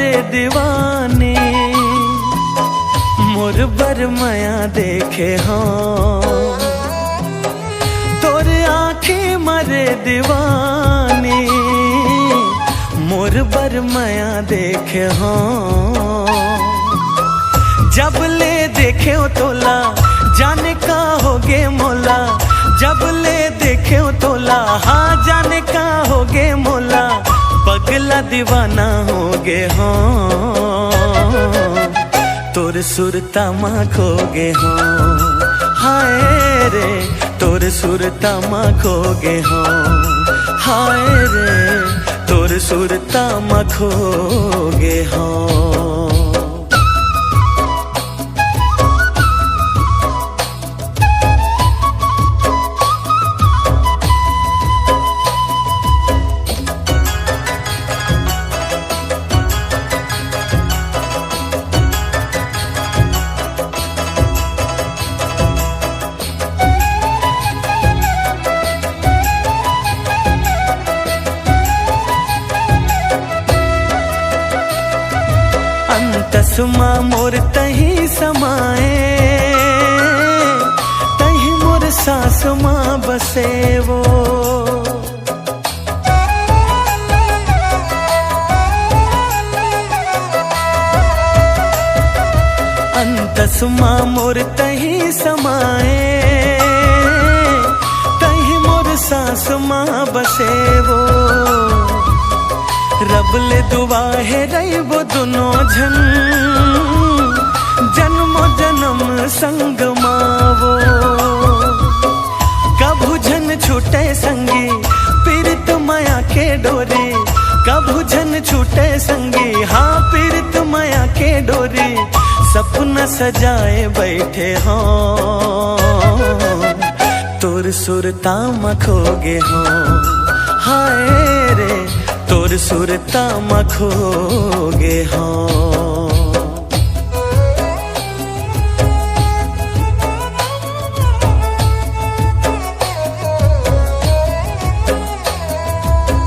मरे दीवाने मोर बरमाया देखे हाँ तोर आँखें मरे दीवाने मोर बरमाया देखे हाँ जब ले देखे हो तोला जाने का होगे मोला जब ले देखे हो तोला हाँ जाने का होगे मोला पगला दीवाना होगे हाँ तोर सुरता माँ खोगे हाँ हाय रे तोर सुरता माँ खोगे हाँ हाय रे तोर सुरता माँ खोगे हाँ। तसमा मोर तही समाए तही मोर सास माँ बसे वो अंतसमा मोर तही समाए तही मोर सास माँ बसे वो रब ले दुआ है रही वो दोनों झन जन्मो जन्म संग मावो कभू झन छूटे संगी पीरित माया के डोरी कभू झन छूटे संगी हाँ पीरित माया के डोरी सपना सजाए बैठे हाँ तोर सुरता माँ खोगे हाँ हाय रे तोर सुरता माँ खोगे हाँ।